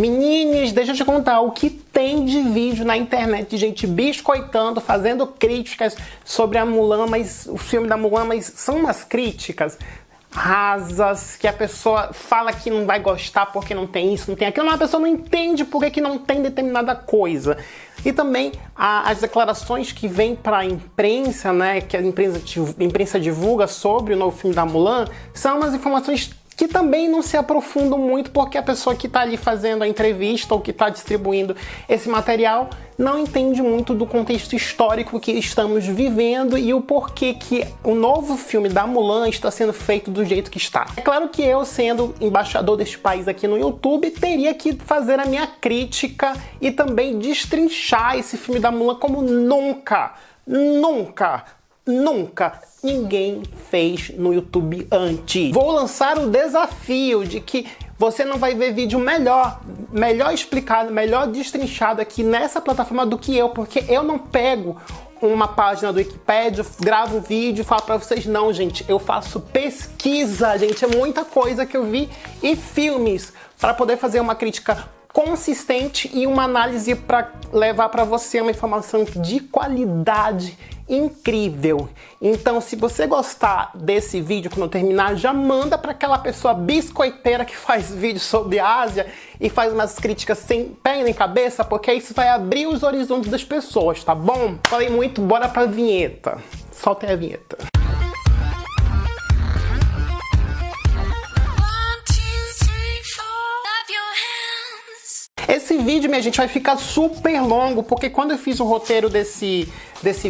Meninas, deixa eu te contar o que tem de vídeo na internet de gente biscoitando, fazendo críticas sobre a Mulan, mas o filme da Mulan, mas são umas críticas rasas, que a pessoa fala que não vai gostar porque não tem isso, não tem aquilo, mas a pessoa não entende por que não tem determinada coisa. E também as declarações que vêm para a imprensa, né, que a imprensa divulga sobre o novo filme da Mulan, são umas informações que também não se aprofundam muito, porque a pessoa que está ali fazendo a entrevista ou que está distribuindo esse material não entende muito do contexto histórico que estamos vivendo e o porquê que o novo filme da Mulan está sendo feito do jeito que está. É claro que eu, sendo embaixador deste país aqui no YouTube, teria que fazer a minha crítica e também destrinchar esse filme da Mulan como nunca ninguém fez no YouTube antes. Vou lançar o desafio de que você não vai ver vídeo melhor explicado, melhor destrinchado aqui nessa plataforma do que eu, porque eu não pego uma página do Wikipedia, gravo um vídeo e falo pra vocês, não, gente, eu faço pesquisa, gente, é muita coisa que eu vi e filmes para poder fazer uma crítica consistente e uma análise para levar para você uma informação de qualidade incrível. Então, se você gostar desse vídeo, quando eu terminar, já manda para aquela pessoa biscoiteira que faz vídeo sobre a Ásia e faz umas críticas sem pé nem cabeça, porque isso vai abrir os horizontes das pessoas, tá bom? Falei muito, bora pra vinheta. Solta aí a vinheta. Esse vídeo, minha gente, vai ficar super longo, porque quando eu fiz o roteiro desse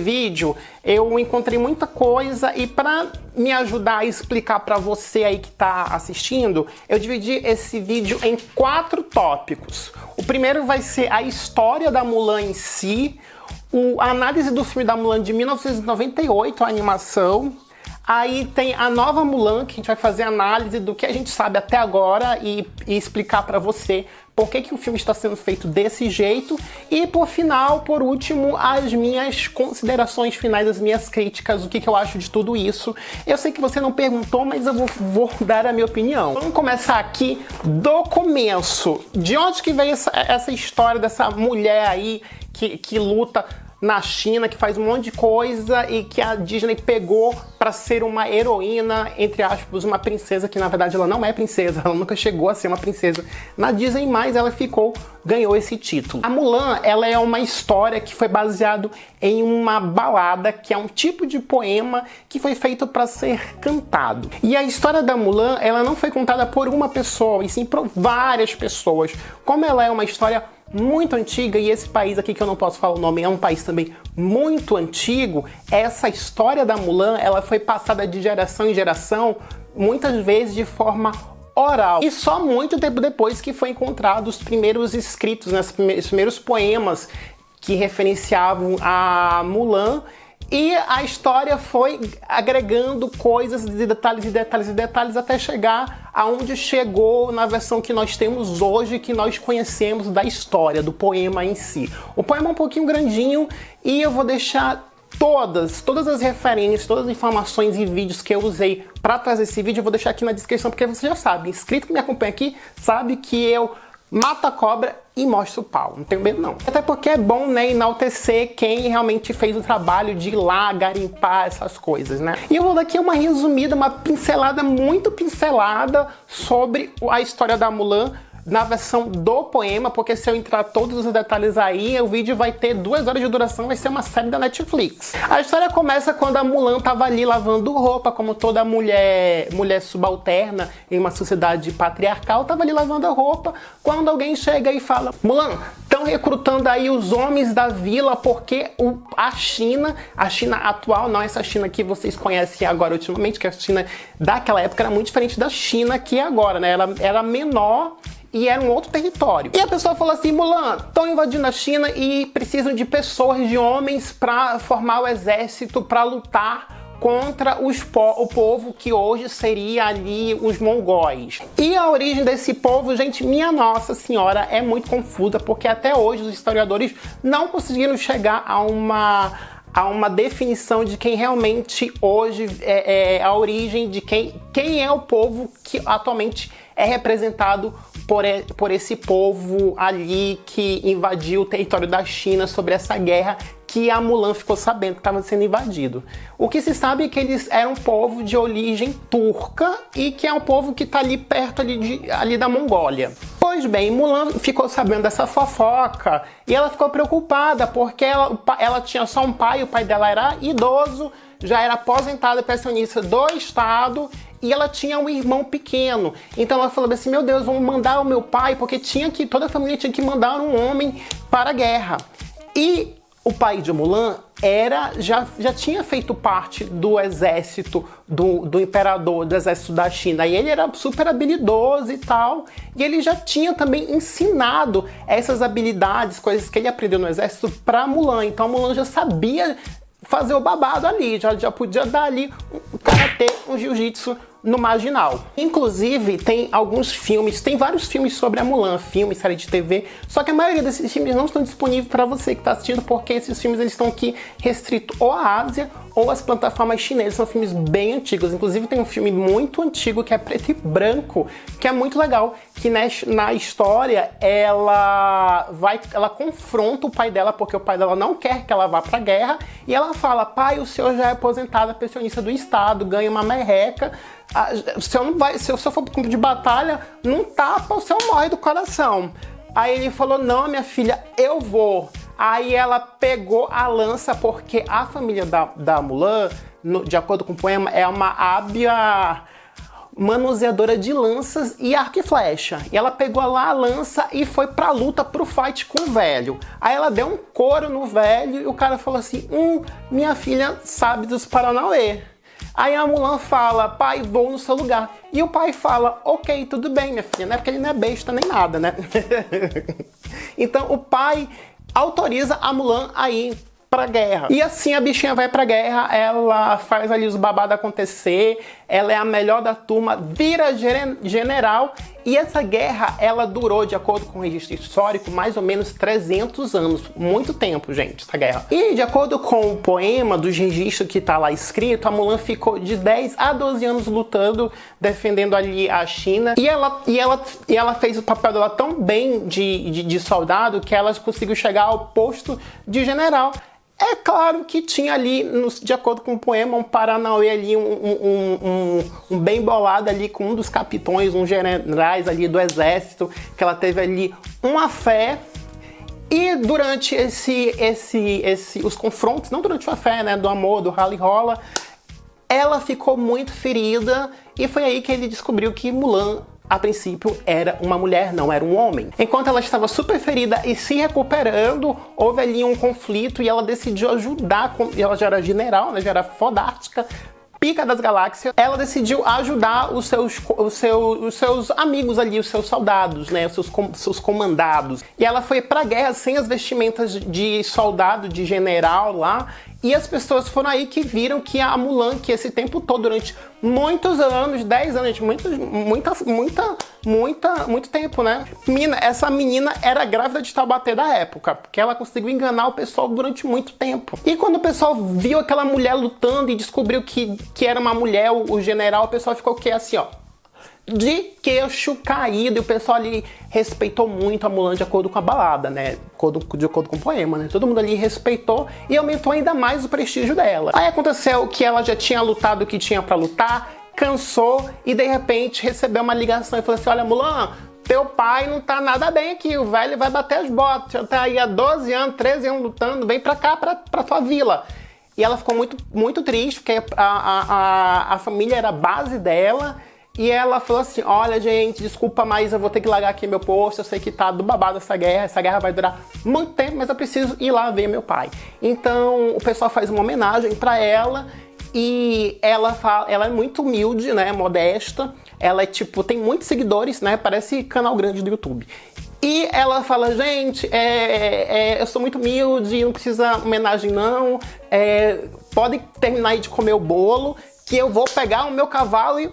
vídeo, eu encontrei muita coisa e para me ajudar a explicar para você aí que tá assistindo, eu dividi esse vídeo em 4 tópicos. O primeiro vai ser a história da Mulan em si, a análise do filme da Mulan de 1998, a animação. Aí tem a nova Mulan, que a gente vai fazer análise do que a gente sabe até agora e explicar para você por que o filme está sendo feito desse jeito. E por último, as minhas considerações finais, as minhas críticas, o que eu acho de tudo isso. Eu sei que você não perguntou, mas eu vou dar a minha opinião. Vamos começar aqui do começo. De onde que veio essa história dessa mulher aí que luta na China, que faz um monte de coisa e que a Disney pegou para ser uma heroína, entre aspas, uma princesa, que na verdade ela não é princesa, ela nunca chegou a ser uma princesa na Disney, mas ela ganhou esse título. A Mulan, ela é uma história que foi baseada em uma balada, que é um tipo de poema que foi feito para ser cantado. E a história da Mulan, ela não foi contada por uma pessoa, e sim por várias pessoas. Como ela é uma história muito antiga, e esse país aqui que eu não posso falar o nome é um país também muito antigo, essa história da Mulan, ela foi passada de geração em geração, muitas vezes de forma oral. E só muito tempo depois que foi encontrado os primeiros escritos, né, os primeiros poemas que referenciavam a Mulan. E a história foi agregando coisas de detalhes e detalhes e detalhes até chegar aonde chegou na versão que nós temos hoje, que nós conhecemos da história, do poema em si. O poema é um pouquinho grandinho e eu vou deixar todas as referências, todas as informações e vídeos que eu usei para trazer esse vídeo, eu vou deixar aqui na descrição, porque você já sabe, inscrito que me acompanha aqui, sabe que eu mato a cobra e mostro o pau, não tenho medo não. Até porque é bom, né, enaltecer quem realmente fez o trabalho de ir lá garimpar essas coisas, né? E eu vou dar aqui uma resumida, uma pincelada, muito pincelada sobre a história da Mulan na versão do poema, porque se eu entrar todos os detalhes aí, o vídeo vai ter 2 horas de duração, vai ser uma série da Netflix. A história começa quando a Mulan tava ali lavando roupa, como toda mulher subalterna em uma sociedade patriarcal, tava ali lavando a roupa, quando alguém chega e fala: Mulan, estão recrutando aí os homens da vila porque a China atual, não essa China que vocês conhecem agora ultimamente, que a China daquela época era muito diferente da China que é agora, né? Ela era menor e era um outro território. E a pessoa falou assim: Mulan, estão invadindo a China e precisam de pessoas, de homens para formar o exército, para lutar contra o povo que hoje seria ali os mongóis. E a origem desse povo, gente, minha Nossa Senhora, é muito confusa, porque até hoje os historiadores não conseguiram chegar a uma definição de quem realmente hoje é a origem de quem é o povo que atualmente é representado por esse povo ali que invadiu o território da China, sobre essa guerra que a Mulan ficou sabendo que estava sendo invadido. O que se sabe é que eles eram um povo de origem turca e que é um povo que está ali perto ali da Mongólia. Pois bem, Mulan ficou sabendo dessa fofoca e ela ficou preocupada porque ela tinha só um pai, o pai dela era idoso, já era aposentada pensionista do estado e ela tinha um irmão pequeno. Então ela falou assim, meu Deus, vamos mandar o meu pai, porque toda a família tinha que mandar um homem para a guerra. E o pai de Mulan já tinha feito parte do exército do imperador, do exército da China. E ele era super habilidoso e tal. E ele já tinha também ensinado essas habilidades, coisas que ele aprendeu no exército, para Mulan. Então Mulan já sabia fazer o babado ali, já podia dar ali um karatê, um jiu-jitsu no marginal. Inclusive, tem vários filmes sobre a Mulan, filmes, série de TV, só que a maioria desses filmes não estão disponíveis para você que está assistindo, porque esses filmes eles estão aqui restritos ou à Ásia ou às plataformas chinesas. São filmes bem antigos. Inclusive tem um filme muito antigo que é preto e branco, que é muito legal, que na história ela confronta o pai dela, porque o pai dela não quer que ela vá pra guerra, e ela fala, pai, o senhor já é aposentada, pensionista do estado, ganha uma merreca, se eu for pro campo de batalha, não tapa, o senhor morre do coração. Aí ele falou, não, minha filha, eu vou. Aí ela pegou a lança, porque a família da Mulan, de acordo com o poema, é uma hábia manuseadora de lanças e arco e flecha. E ela pegou lá a lança e foi pra luta, pro fight com o velho. Aí ela deu um couro no velho e o cara falou assim, minha filha sabe dos Paranauê. Aí a Mulan fala, pai, vou no seu lugar. E o pai fala, ok, tudo bem, minha filha, né? Porque ele não é besta nem nada, né? Então o pai autoriza a Mulan a ir pra guerra. E assim a bichinha vai pra guerra, ela faz ali os babados acontecer, ela é a melhor da turma, vira general, e essa guerra, ela durou, de acordo com o registro histórico, mais ou menos 300 anos. Muito tempo, gente, essa guerra. E de acordo com o poema dos registros que tá lá escrito, a Mulan ficou de 10 a 12 anos lutando, defendendo ali a China. E ela fez o papel dela tão bem de soldado que ela conseguiu chegar ao posto de general. É claro que tinha ali, de acordo com o poema, um Paranauê ali, um bem bolado ali com um dos capitões, uns generais ali do exército, que ela teve ali uma fé. E durante os confrontos, não durante a fé, né, do amor, do rally rola, ela ficou muito ferida e foi aí que ele descobriu que Mulan, a princípio, era uma mulher, não era um homem. Enquanto ela estava super ferida e se recuperando, houve ali um conflito e ela decidiu ajudar, ela já era general, né, já era fodástica, pica das galáxias, ela decidiu ajudar os seus amigos ali, os seus soldados, né, os seus comandados. E ela foi pra guerra sem as vestimentas de soldado, de general lá, e as pessoas foram aí que viram que a Mulan, que esse tempo todo, durante muitos anos, 10 anos, muito tempo, né? Essa menina era grávida de Taubaté da época, porque ela conseguiu enganar o pessoal durante muito tempo. E quando o pessoal viu aquela mulher lutando e descobriu que era uma mulher, o general, o pessoal ficou assim, ó, de queixo caído, e o pessoal ali respeitou muito a Mulan de acordo com a balada, né? De acordo com o poema, né? Todo mundo ali respeitou e aumentou ainda mais o prestígio dela. Aí aconteceu que ela já tinha lutado o que tinha pra lutar, cansou e de repente recebeu uma ligação e falou assim, olha, Mulan, teu pai não tá nada bem aqui, o velho vai bater as botas, já tá aí há 12 anos, 13 anos lutando, vem pra cá, pra tua vila. E ela ficou muito, muito triste, porque a família era a base dela. E ela falou assim, olha gente, desculpa, mas eu vou ter que largar aqui meu posto, eu sei que tá do babado essa guerra vai durar muito tempo, mas eu preciso ir lá ver meu pai. Então o pessoal faz uma homenagem pra ela e ela é muito humilde, né, modesta, ela é tipo, tem muitos seguidores, né, parece canal grande do YouTube. E ela fala, gente, eu sou muito humilde, não precisa homenagem não, pode terminar aí de comer o bolo, que eu vou pegar o meu cavalo e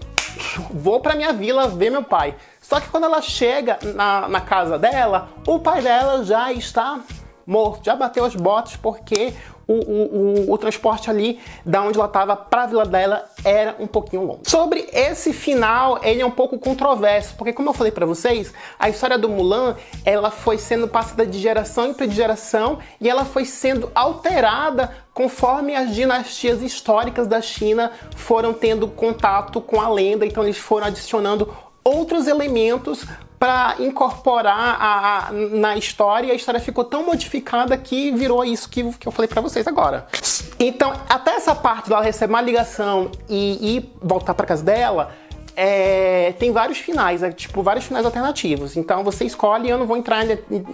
vou pra minha vila ver meu pai. Só que quando ela chega na casa dela, o pai dela já está morto, já bateu as botas, porque o transporte ali da onde ela estava para a vila dela era um pouquinho longo. Sobre esse final, ele é um pouco controverso, porque como eu falei para vocês, a história do Mulan, ela foi sendo passada de geração em geração e ela foi sendo alterada conforme as dinastias históricas da China foram tendo contato com a lenda, então eles foram adicionando outros elementos para incorporar na história, e a história ficou tão modificada que virou isso que eu falei para vocês agora. Então, até essa parte dela receber uma ligação e voltar para casa dela, tem vários finais, tipo, vários finais alternativos. Então você escolhe, eu não vou entrar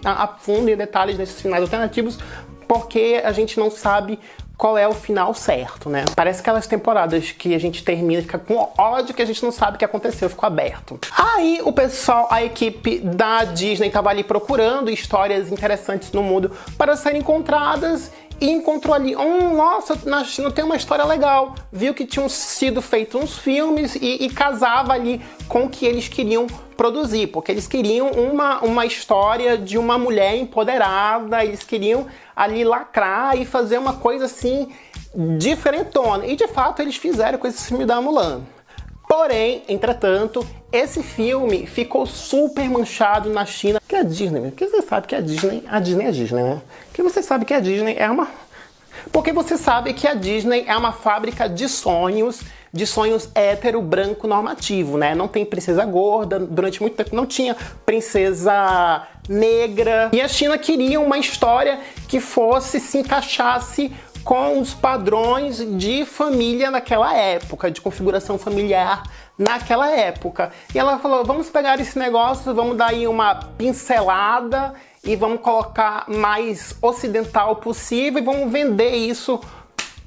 a fundo em detalhes desses finais alternativos, porque a gente não sabe qual é o final certo, né? Parece aquelas temporadas que a gente termina e fica com ódio que a gente não sabe o que aconteceu, ficou aberto. Aí o pessoal, a equipe da Disney tava ali procurando histórias interessantes no mundo para serem encontradas e encontrou ali, nossa, na China tem uma história legal. Viu que tinham sido feitos uns filmes e casava ali com o que eles queriam produzir, porque eles queriam uma história de uma mulher empoderada, eles queriam ali lacrar e fazer uma coisa assim diferentona. E de fato eles fizeram com esse filme da Mulan. Porém, entretanto, esse filme ficou super manchado na China. Que é a Disney, porque você sabe que a Disney é Disney, né? Que você sabe que a Disney é uma... Porque você sabe que a Disney é uma fábrica de sonhos hétero, branco, normativo, né? Não tem princesa gorda, durante muito tempo não tinha princesa negra. E a China queria uma história que se encaixasse com os padrões de família naquela época, de configuração familiar naquela época. E ela falou, vamos pegar esse negócio, vamos dar aí uma pincelada e vamos colocar mais ocidental possível e vamos vender isso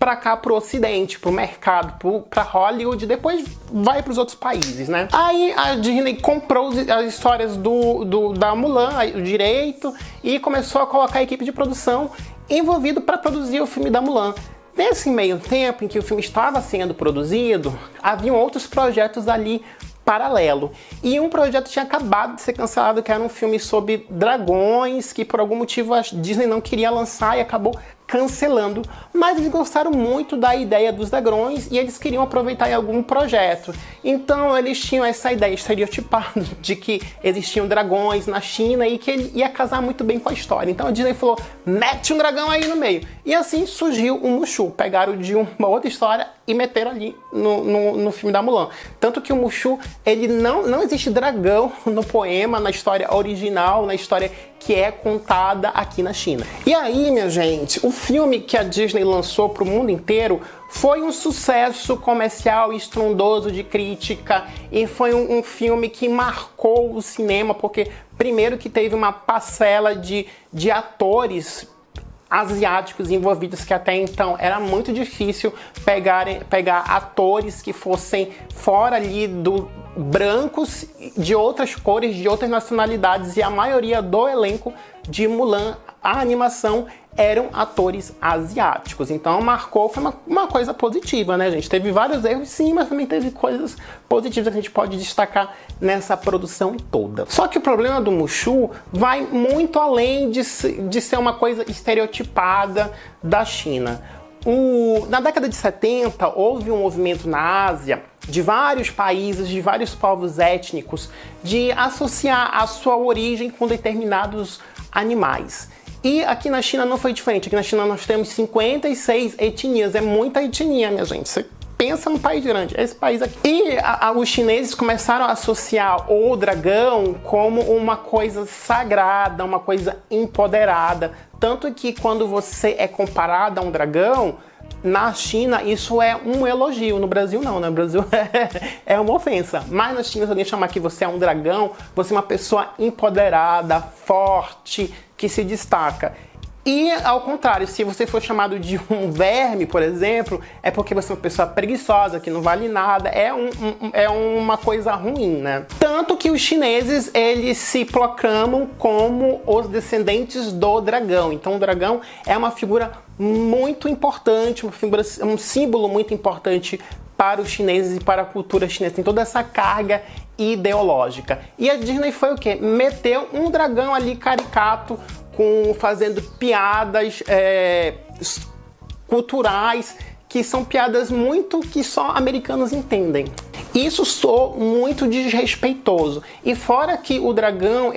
para cá, pro ocidente, pro mercado, para Hollywood, depois vai para os outros países, né? Aí a Disney comprou as histórias da Mulan, o direito, e começou a colocar a equipe de produção envolvido para produzir o filme da Mulan. Nesse meio tempo em que o filme estava sendo produzido, haviam outros projetos ali paralelo. E um projeto tinha acabado de ser cancelado, que era um filme sobre dragões, que por algum motivo a Disney não queria lançar e acabou cancelando. Mas eles gostaram muito da ideia dos dragões e eles queriam aproveitar em algum projeto. Então eles tinham essa ideia estereotipada de que existiam dragões na China e que ele ia casar muito bem com a história. Então a Disney falou, mete um dragão aí no meio. E assim surgiu o Mushu. Pegaram de uma outra história e meteram ali no filme da Mulan. Tanto que o Mushu, ele não existe dragão no poema, na história original, na história que é contada aqui na China. E aí, minha gente, o filme que a Disney lançou para o mundo inteiro foi um sucesso comercial estrondoso de crítica e foi um filme que marcou o cinema, porque primeiro que teve uma parcela de atores asiáticos envolvidos, que até então era muito difícil pegar atores que fossem fora ali do brancos, de outras cores, de outras nacionalidades, e a maioria do elenco de Mulan, a animação, eram atores asiáticos. Então marcou, foi uma coisa positiva, né, gente? Teve vários erros, sim, mas também teve coisas positivas que a gente pode destacar nessa produção toda. Só que o problema do Mushu vai muito além de ser uma coisa estereotipada da China. Na década de 70, houve um movimento na Ásia, de vários países, de vários povos étnicos, de associar a sua origem com determinados animais. E aqui na China não foi diferente. Aqui na China nós temos 56 etnias. É muita etnia, minha gente. Você pensa num país grande, esse país aqui. E os chineses começaram a associar o dragão como uma coisa sagrada, uma coisa empoderada. Tanto que quando você é comparado a um dragão, na China isso é um elogio, no Brasil não, né? No Brasil é uma ofensa. Mas na China, se alguém chamar que você é um dragão, você é uma pessoa empoderada, forte, que se destaca. E ao contrário, se você for chamado de um verme, por exemplo, é porque você é uma pessoa preguiçosa, que não vale nada, é uma coisa ruim, né? Tanto que os chineses, eles se proclamam como os descendentes do dragão. Então o dragão é uma figura muito importante, um símbolo muito importante para os chineses e para a cultura chinesa. Tem toda essa carga ideológica. E a Disney foi o quê? Meteu um dragão ali caricato, fazendo piadas culturais, que são piadas muito que só americanos entendem. Isso soa muito desrespeitoso. E fora que o dragão,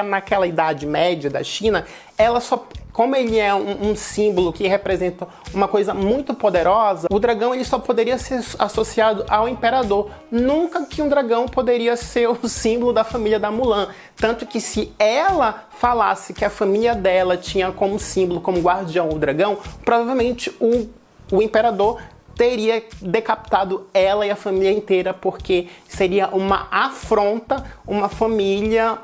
naquela Idade Média da China, como ele é um símbolo que representa uma coisa muito poderosa, o dragão ele só poderia ser associado ao imperador. Nunca que um dragão poderia ser o símbolo da família da Mulan. Tanto que se ela falasse que a família dela tinha como símbolo, como guardião, o dragão, provavelmente o imperador teria decapitado ela e a família inteira, porque seria uma afronta uma família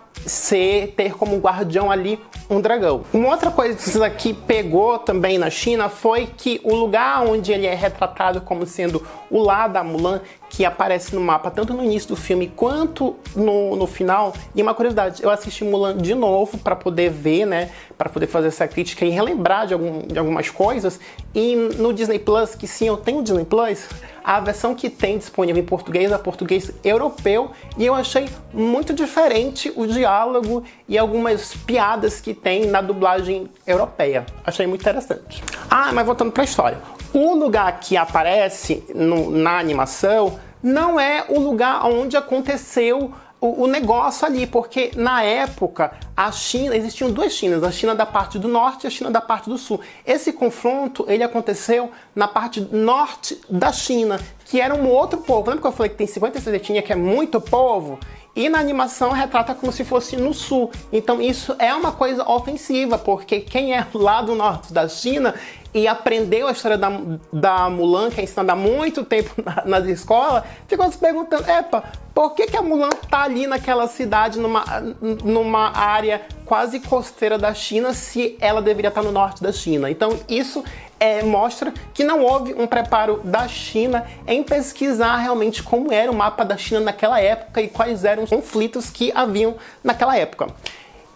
ter como guardião ali um dragão. Uma outra coisa que pegou também na China foi que o lugar onde ele é retratado como sendo o lar da Mulan, que aparece no mapa tanto no início do filme quanto no final. E uma curiosidade, eu assisti Mulan de novo para poder ver, né, para poder fazer essa crítica e relembrar de algumas coisas. E no Disney Plus, que sim, eu tenho o Disney Plus, a versão que tem disponível em português é português europeu, e eu achei muito diferente o diálogo e algumas piadas que tem na dublagem europeia. Achei muito interessante. Mas voltando para a história. O lugar que aparece na animação não é o lugar onde aconteceu o negócio ali, porque na época a China, existiam duas Chinas, a China da parte do norte e a China da parte do sul. Esse confronto, ele aconteceu na parte norte da China, que era um outro povo. Lembra que eu falei que tem 56 etnias, que é muito povo? E na animação retrata como se fosse no sul. Então isso é uma coisa ofensiva, porque quem é lá do norte da China e aprendeu a história da Mulan, que é ensinada há muito tempo nas escolas, ficou se perguntando, por que a Mulan tá ali naquela cidade, numa área quase costeira da China, se ela deveria estar no norte da China? Então isso mostra que não houve um preparo da China em pesquisar realmente como era o mapa da China naquela época e quais eram os conflitos que haviam naquela época.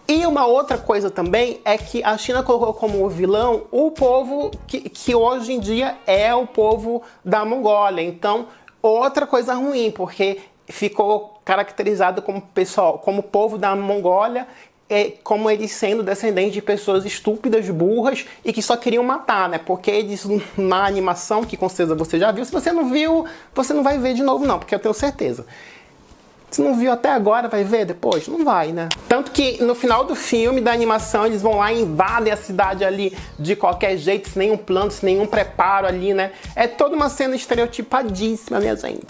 E uma outra coisa também é que a China colocou como vilão o povo que hoje em dia é o povo da Mongólia. Então, outra coisa ruim, porque ficou caracterizado como povo da Mongólia, como eles sendo descendentes de pessoas estúpidas, burras e que só queriam matar, né? Porque eles, na animação, que com certeza você já viu, se você não viu, você não vai ver de novo não, porque eu tenho certeza. Se não viu até agora, vai ver depois? Não vai, né? Tanto que no final do filme, da animação, eles vão lá e invadem a cidade ali de qualquer jeito, sem nenhum plano, sem nenhum preparo ali, né? É toda uma cena estereotipadíssima, minha gente.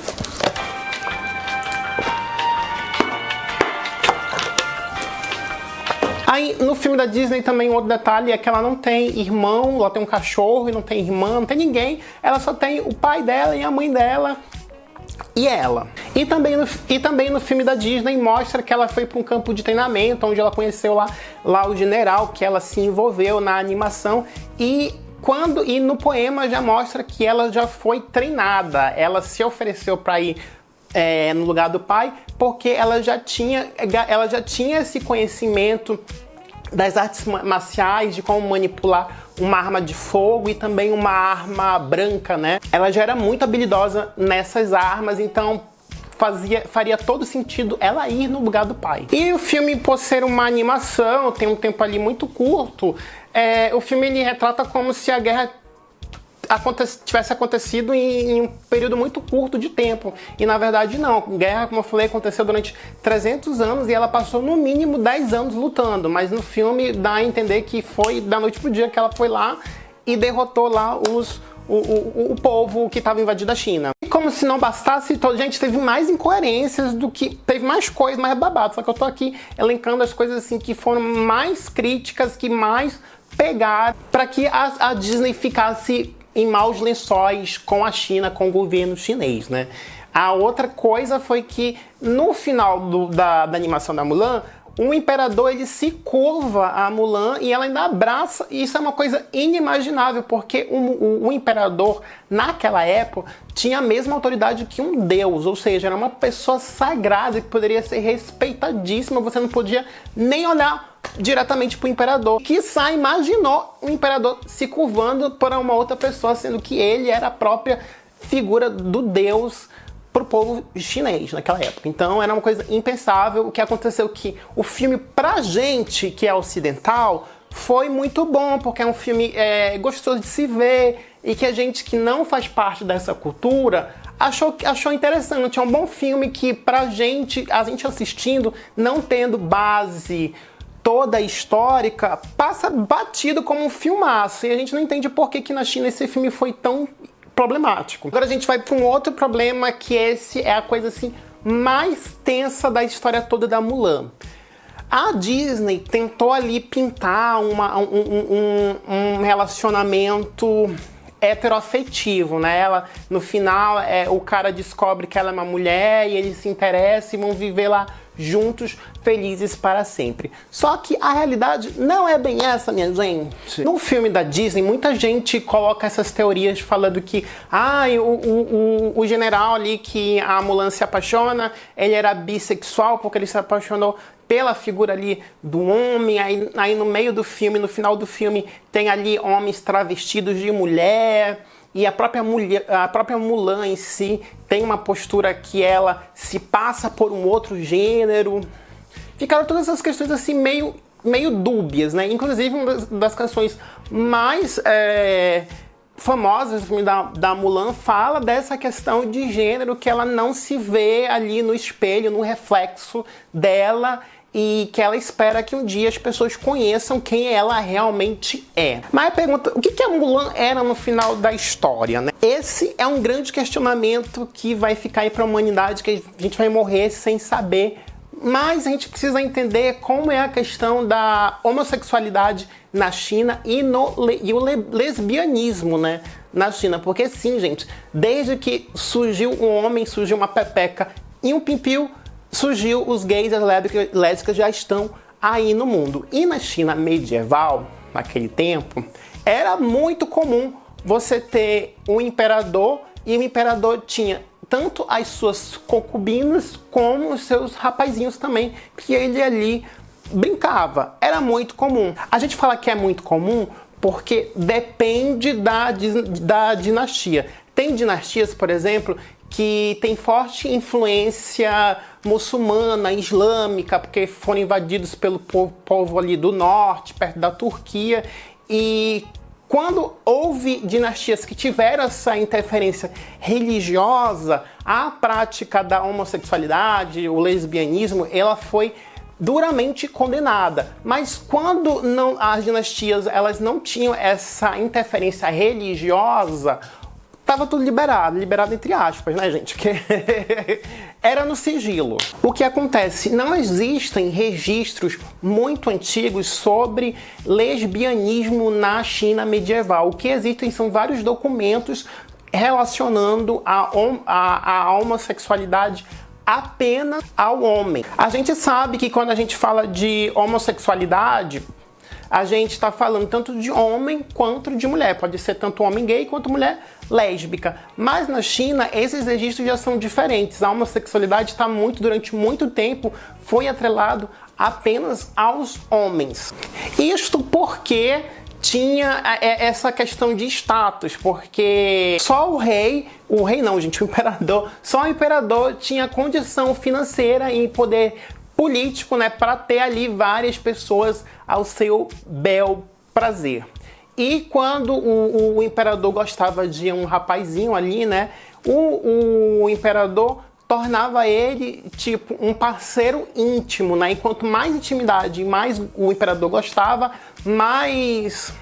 Aí, no filme da Disney também, um outro detalhe é que ela não tem irmão, ela tem um cachorro e não tem irmã, não tem ninguém. Ela só tem o pai dela e a mãe dela. E ela. E também no filme da Disney mostra que ela foi para um campo de treinamento, onde ela conheceu lá o general, que ela se envolveu na animação. E no poema já mostra que ela já foi treinada. Ela se ofereceu para ir no lugar do pai, porque ela já tinha esse conhecimento das artes marciais, de como manipular uma arma de fogo e também uma arma branca, né? Ela já era muito habilidosa nessas armas, então faria todo sentido ela ir no lugar do pai. E o filme, por ser uma animação, tem um tempo ali muito curto, o filme ele retrata como se a guerra tivesse acontecido em um período muito curto de tempo. E na verdade não. A guerra, como eu falei, aconteceu durante 300 anos e ela passou no mínimo 10 anos lutando. Mas no filme dá a entender que foi da noite pro dia que ela foi lá e derrotou lá o povo que estava invadindo a China. E como se não bastasse, gente, teve mais incoerências teve mais coisas, mais babado. Só que eu tô aqui elencando as coisas assim que foram mais críticas, que mais pegaram para que a Disney ficasse em maus lençóis com a China, com o governo chinês, né? A outra coisa foi que no final da animação da Mulan, o imperador ele se curva a Mulan e ela ainda abraça, e isso é uma coisa inimaginável, porque o imperador naquela época tinha a mesma autoridade que um deus, ou seja, era uma pessoa sagrada que poderia ser respeitadíssima, você não podia nem olhar diretamente para o imperador. Quiçá imaginou o imperador se curvando para uma outra pessoa, sendo que ele era a própria figura do deus para o povo chinês naquela época. Então era uma coisa impensável. O que aconteceu que o filme, pra gente que é ocidental, foi muito bom, porque é um filme gostoso de se ver e que a gente que não faz parte dessa cultura achou interessante. É um bom filme que pra gente, a gente assistindo, não tendo base toda histórica, passa batido como um filmaço. E a gente não entende por que na China esse filme foi tão problemático. Agora a gente vai para um outro problema, que esse é a coisa assim mais tensa da história toda da Mulan. A Disney tentou ali pintar um relacionamento heteroafetivo, né? No final, o cara descobre que ela é uma mulher e eles se interessam e vão viver lá juntos, felizes para sempre. Só que a realidade não é bem essa, minha gente. No filme da Disney, muita gente coloca essas teorias falando que o general ali que a Mulan se apaixona, ele era bissexual porque ele se apaixonou pela figura ali do homem. Aí no meio do filme, no final do filme, tem ali homens travestidos de mulher. E a própria Mulan em si tem uma postura que ela se passa por um outro gênero. Ficaram todas essas questões assim meio dúbias, né? Inclusive uma das canções mais famosas do filme da Mulan fala dessa questão de gênero, que ela não se vê ali no espelho, no reflexo dela, e que ela espera que um dia as pessoas conheçam quem ela realmente é. Mas a pergunta, o que a Mulan era no final da história, né? Esse é um grande questionamento que vai ficar aí para a humanidade, que a gente vai morrer sem saber. Mas a gente precisa entender como é a questão da homossexualidade na China e o lesbianismo, né, na China. Porque sim, gente, desde que surgiu um homem, surgiu uma pepeca e um pimpio, surgiu os gays e as lésbicas já estão aí no mundo. E na China medieval, naquele tempo, era muito comum você ter um imperador, e o imperador tinha tanto as suas concubinas como os seus rapazinhos também, que ele ali brincava. Era muito comum. A gente fala que é muito comum porque depende da dinastia. Tem dinastias, por exemplo, que tem forte influência muçulmana, islâmica, porque foram invadidos pelo povo ali do norte, perto da Turquia, e quando houve dinastias que tiveram essa interferência religiosa, a prática da homossexualidade, o lesbianismo, ela foi duramente condenada. Mas quando as dinastias elas não tinham essa interferência religiosa, tava tudo liberado entre aspas, né, gente? Que era no sigilo. O que acontece? Não existem registros muito antigos sobre lesbianismo na China medieval. O que existem são vários documentos relacionando a homossexualidade apenas ao homem. A gente sabe que quando a gente fala de homossexualidade, a gente está falando tanto de homem quanto de mulher. Pode ser tanto homem gay quanto mulher lésbica. Mas na China, esses registros já são diferentes. A homossexualidade durante muito tempo, foi atrelado apenas aos homens. Isto porque tinha essa questão de status, porque só o imperador tinha condição financeira e poder político, né, para ter ali várias pessoas ao seu bel prazer. E quando o imperador gostava de um rapazinho ali, né, o imperador tornava ele tipo um parceiro íntimo, né? E quanto mais intimidade, mais o imperador gostava, mais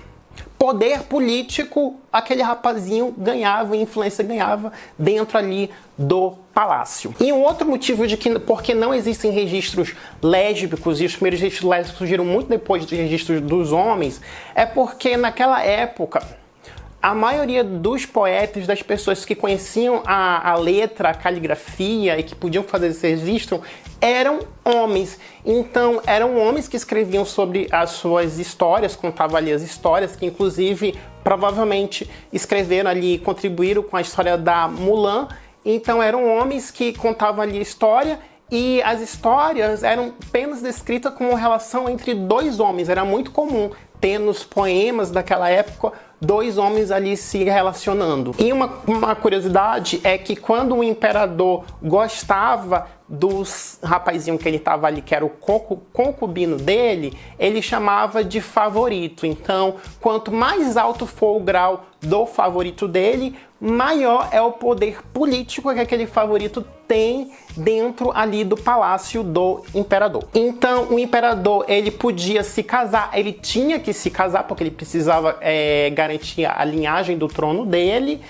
poder político aquele rapazinho ganhava, influência ganhava dentro ali do palácio. E um outro motivo de que porque não existem registros lésbicos, e os primeiros registros lésbicos surgiram muito depois dos registros dos homens, é porque naquela época a maioria dos poetas, das pessoas que conheciam a letra, a caligrafia e que podiam fazer esse registro, eram homens. Então, eram homens que escreviam sobre as suas histórias, contavam ali as histórias, que inclusive, provavelmente, escreveram ali, contribuíram com a história da Mulan. Então, eram homens que contavam ali a história, e as histórias eram apenas descritas como uma relação entre dois homens. Era muito comum ter nos poemas daquela época dois homens ali se relacionando. E uma curiosidade é que quando o imperador gostava dos rapazinho que ele tava ali, que era o concubino dele, ele chamava de favorito. Então, quanto mais alto for o grau do favorito dele, maior é o poder político que aquele favorito tem dentro ali do palácio do imperador. Então, o imperador, ele podia se casar, ele tinha que se casar porque ele precisava garantir a linhagem do trono dele.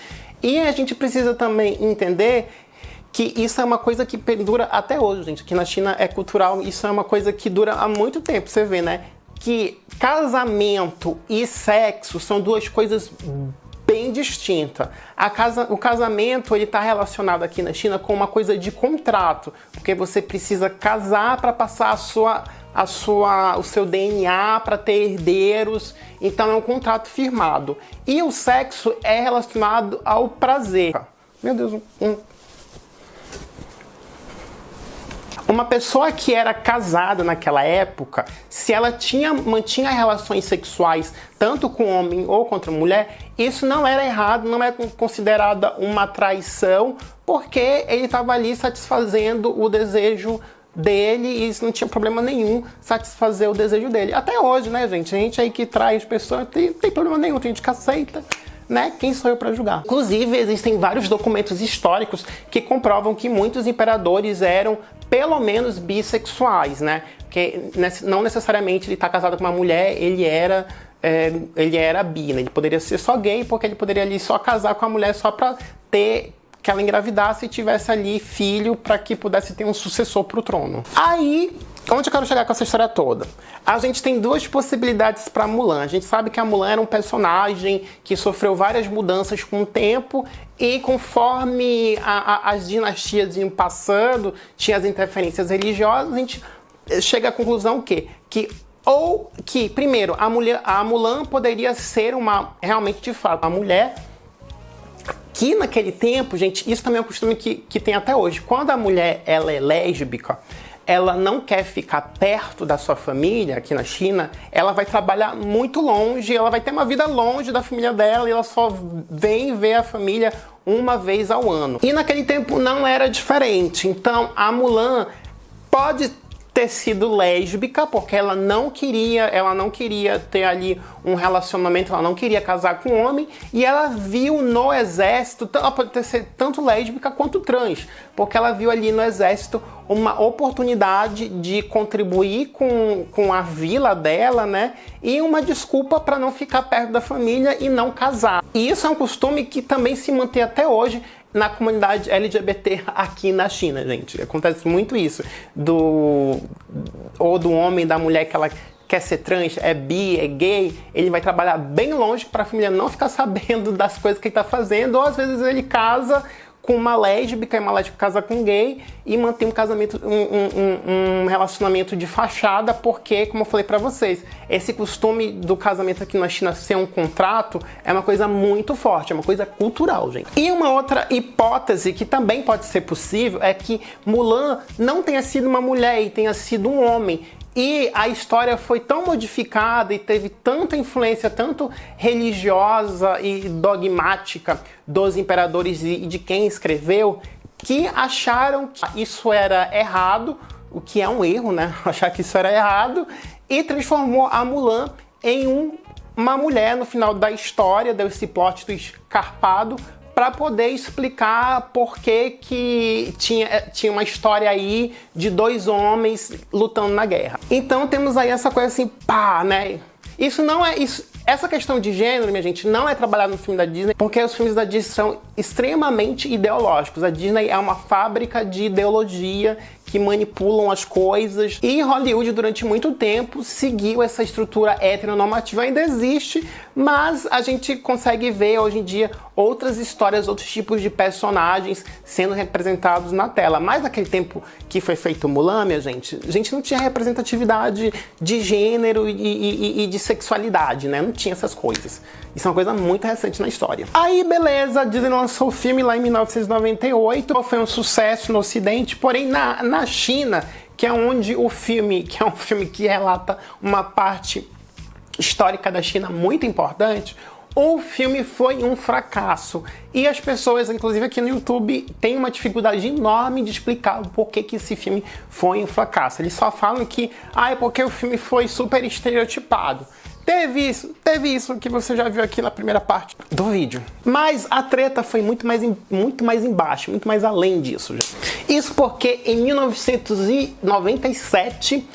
E a gente precisa também entender que isso é uma coisa que perdura até hoje, gente. Aqui na China é cultural, isso é uma coisa que dura há muito tempo, você vê, né? Que casamento e sexo são duas coisas bem distintas. O casamento, ele tá relacionado aqui na China com uma coisa de contrato, porque você precisa casar para passar o seu DNA, para ter herdeiros, então é um contrato firmado. E o sexo é relacionado ao prazer. Meu Deus, uma pessoa que era casada naquela época, se ela mantinha relações sexuais tanto com homem ou contra mulher, isso não era errado, não é considerada uma traição, porque ele estava ali satisfazendo o desejo dele e isso não tinha problema nenhum satisfazer o desejo dele. Até hoje, né, gente? A gente aí que trai as pessoas, não tem problema nenhum, tem gente que aceita. Né? Quem sou eu para julgar? Inclusive, existem vários documentos históricos que comprovam que muitos imperadores eram pelo menos bissexuais, né? Porque não necessariamente ele está casado com uma mulher, ele era bi, né? Ele poderia ser só gay, porque ele poderia ali só casar com a mulher só para ter que ela engravidasse e tivesse ali filho para que pudesse ter um sucessor para o trono. Aí, onde eu quero chegar com essa história toda? A gente tem duas possibilidades para Mulan. A gente sabe que a Mulan era um personagem que sofreu várias mudanças com o tempo e conforme as dinastias iam passando, tinha as interferências religiosas, a gente chega à conclusão que primeiro, a Mulan poderia ser realmente de fato uma mulher que naquele tempo, gente, isso também é um costume que tem até hoje. Quando a mulher ela é lésbica, ela não quer ficar perto da sua família aqui na China, ela vai trabalhar muito longe, ela vai ter uma vida longe da família dela e ela só vem ver a família uma vez ao ano. E naquele tempo não era diferente. Então a Mulan pode ter sido lésbica porque ela não queria ter ali um relacionamento, ela não queria casar com um homem e ela viu no exército, ela pode ser tanto lésbica quanto trans, porque ela viu ali no exército uma oportunidade de contribuir com a vila dela, né? E uma desculpa para não ficar perto da família e não casar. E isso é um costume que também se mantém até hoje na comunidade LGBT aqui na China, gente. Acontece muito isso. Ou do homem, da mulher que ela quer ser trans, é bi, é gay, ele vai trabalhar bem longe para a família não ficar sabendo das coisas que ele está fazendo, ou às vezes ele casa com uma lésbica, e uma lésbica casa com um gay e mantém um casamento, um relacionamento de fachada, porque, como eu falei pra vocês, esse costume do casamento aqui na China ser um contrato é uma coisa muito forte, é uma coisa cultural, gente. E uma outra hipótese que também pode ser possível é que Mulan não tenha sido uma mulher e tenha sido um homem. E a história foi tão modificada e teve tanta influência, tanto religiosa e dogmática dos imperadores e de quem escreveu, que acharam que isso era errado, o que é um erro, né? Achar que isso era errado, e transformou a Mulan em uma mulher no final da história, deu esse plot twist carpado, para poder explicar por que tinha uma história aí de dois homens lutando na guerra. Então temos aí essa coisa assim, pá, né? Isso não é... Essa questão de gênero, minha gente, não é trabalhada no filme da Disney, porque os filmes da Disney são extremamente ideológicos. A Disney é uma fábrica de ideologia que manipulam as coisas. E Hollywood, durante muito tempo, seguiu essa estrutura heteronormativa. Ainda existe, mas a gente consegue ver hoje em dia outras histórias, outros tipos de personagens sendo representados na tela. Mas naquele tempo que foi feito Mulan, minha gente, a gente não tinha representatividade de gênero e de sexualidade, né? Não tinha essas coisas. Isso é uma coisa muito recente na história. Aí, beleza, a Disney lançou o filme lá em 1998, foi um sucesso no Ocidente, porém na China, que é onde o filme, que é um filme que relata uma parte histórica da China muito importante, o filme foi um fracasso. E as pessoas, inclusive aqui no YouTube, têm uma dificuldade enorme de explicar o porquê que esse filme foi um fracasso. Eles só falam que, é porque o filme foi super estereotipado. Teve isso que você já viu aqui na primeira parte do vídeo. Mas a treta foi muito mais embaixo, muito mais além disso. Isso porque em 1997,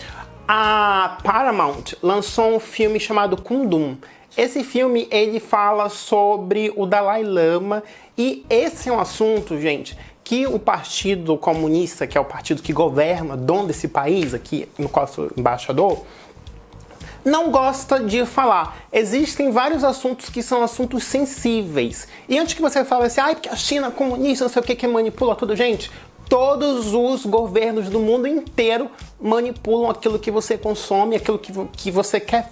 a Paramount lançou um filme chamado Kundun. Esse filme, ele fala sobre o Dalai Lama, e esse é um assunto, gente, que o Partido Comunista, que é o partido que governa, dono desse país, aqui no qual eu sou embaixador, não gosta de falar. Existem vários assuntos que são assuntos sensíveis. E antes que você fale assim, porque a China é comunista, não sei o que manipula tudo, gente, todos os governos do mundo inteiro manipulam aquilo que você consome, aquilo que você quer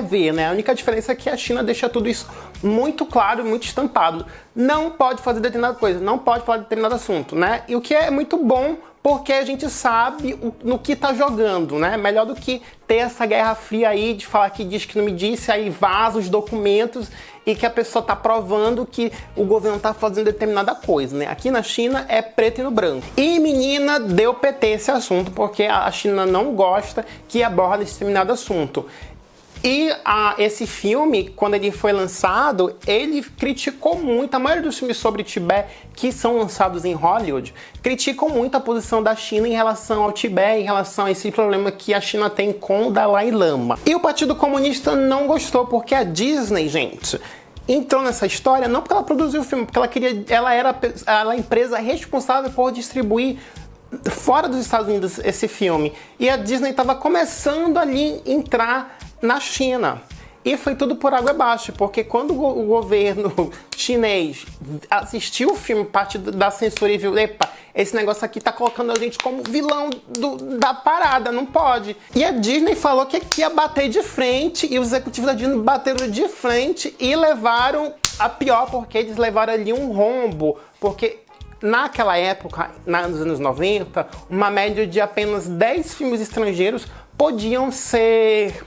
ver, né? A única diferença é que a China deixa tudo isso muito claro, muito estampado. Não pode fazer determinada coisa, não pode falar de determinado assunto, né? E o que é muito bom, porque a gente sabe no que tá jogando, né? Melhor do que ter essa guerra fria aí de falar que diz que não me disse, aí vaza os documentos e que a pessoa tá provando que o governo tá fazendo determinada coisa, né? Aqui na China é preto e no branco. E menina, deu PT esse assunto, porque a China não gosta que aborde esse determinado assunto. E esse filme, quando ele foi lançado, ele criticou muito, a maioria dos filmes sobre Tibete que são lançados em Hollywood, criticam muito a posição da China em relação ao Tibete, em relação a esse problema que a China tem com o Dalai Lama. E o Partido Comunista não gostou, porque a Disney, gente, entrou nessa história não porque ela produziu o filme, porque ela era a empresa responsável por distribuir fora dos Estados Unidos esse filme. E a Disney estava começando ali a entrar na China. E foi tudo por água abaixo, porque quando o governo chinês assistiu o filme, parte da censura, e viu, epa, esse negócio aqui tá colocando a gente como vilão da parada, não pode. E a Disney falou que aqui ia bater de frente, e os executivos da Disney bateram de frente e levaram a pior, porque eles levaram ali um rombo, porque naquela época, nos anos 90, uma média de apenas 10 filmes estrangeiros podiam ser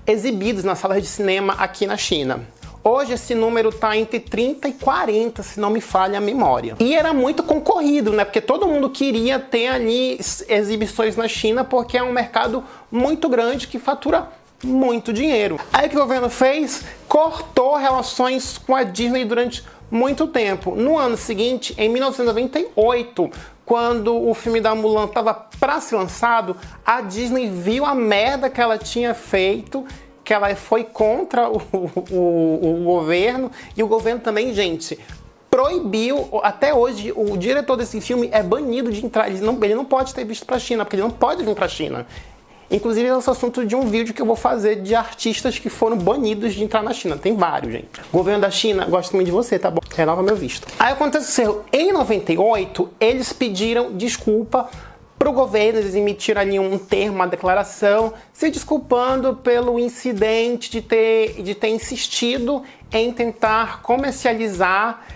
exibidos nas salas de cinema aqui na China. Hoje esse número está entre 30 e 40, se não me falha a memória. E era muito concorrido, né? Porque todo mundo queria ter ali exibições na China, porque é um mercado muito grande que fatura muito dinheiro. Aí o que o governo fez? Cortou relações com a Disney durante muito tempo. No ano seguinte, em 1998, quando o filme da Mulan estava para ser lançado, a Disney viu a merda que ela tinha feito, que ela foi contra o governo, e o governo também, gente, proibiu, até hoje, o diretor desse filme é banido de entrar, ele não pode ter visto para a China, porque ele não pode vir para a China. Inclusive, esse é o assunto de um vídeo que eu vou fazer de artistas que foram banidos de entrar na China. Tem vários, gente. O governo da China gosta muito de você, tá bom? Renova meu visto. Aí aconteceu, em 98, eles pediram desculpa pro governo, eles emitiram ali um termo, uma declaração, se desculpando pelo incidente de ter insistido em tentar comercializar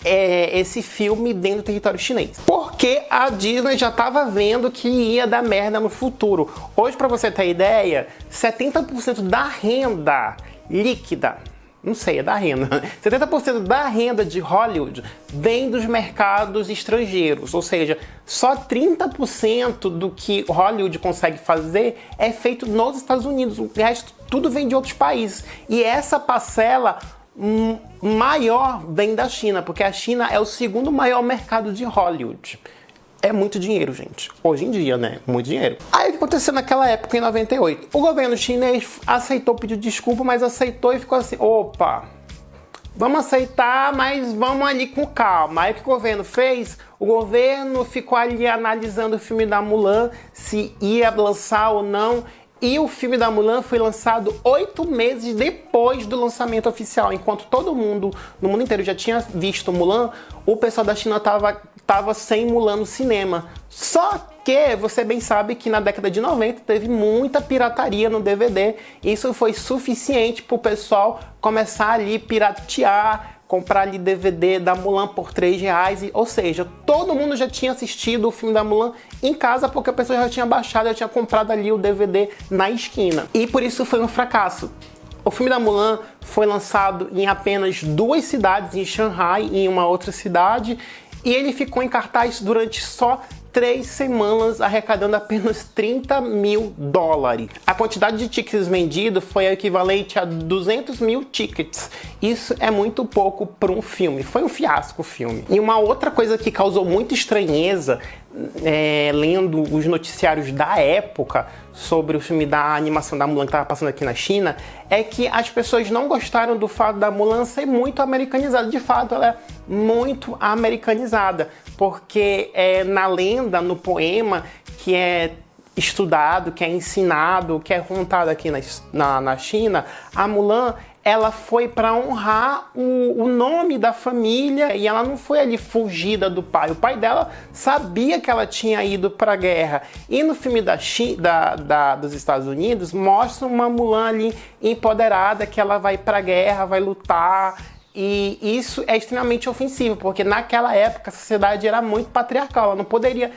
esse filme dentro do território chinês. Porque a Disney já estava vendo que ia dar merda no futuro. Hoje, para você ter ideia, 70% da renda líquida, não sei, é da renda, 70% da renda de Hollywood vem dos mercados estrangeiros, ou seja, só 30% do que Hollywood consegue fazer é feito nos Estados Unidos, o resto tudo vem de outros países. E essa parcela maior vem da China, porque a China é o segundo maior mercado de Hollywood. É muito dinheiro, gente. Hoje em dia, né? Muito dinheiro. Aí o que aconteceu naquela época, em 98? O governo chinês aceitou pedir desculpa, mas aceitou e ficou assim, opa, vamos aceitar, mas vamos ali com calma. Aí o que o governo fez? O governo ficou ali analisando o filme da Mulan, se ia lançar ou não. E o filme da Mulan foi lançado 8 meses depois do lançamento oficial. Enquanto todo mundo, no mundo inteiro, já tinha visto Mulan, o pessoal da China tava sem Mulan no cinema. Só que você bem sabe que na década de 90 teve muita pirataria no DVD. Isso foi suficiente para o pessoal começar ali piratear, comprar ali DVD da Mulan por R$3, ou seja, todo mundo já tinha assistido o filme da Mulan em casa, porque a pessoa já tinha baixado, já tinha comprado ali o DVD na esquina. E por isso foi um fracasso. O filme da Mulan foi lançado em apenas 2 cidades, em Xangai e em uma outra cidade, e ele ficou em cartaz durante só 3 semanas, arrecadando apenas 30 mil dólares. A quantidade de tickets vendidos foi equivalente a 200 mil tickets. Isso é muito pouco para um filme. Foi um fiasco o filme. E uma outra coisa que causou muita estranheza, lendo os noticiários da época sobre o filme da animação da Mulan que estava passando aqui na China, é que as pessoas não gostaram do fato da Mulan ser muito americanizada. De fato, ela é muito americanizada, porque na lenda, no poema que é estudado, que é ensinado, que é contado aqui na China, a Mulan, ela foi para honrar o nome da família e ela não foi ali fugida do pai. O pai dela sabia que ela tinha ido para a guerra. E no filme dos Estados Unidos, mostra uma Mulan ali empoderada, que ela vai para a guerra, vai lutar. E isso é extremamente ofensivo, porque naquela época a sociedade era muito patriarcal. Ela não poderia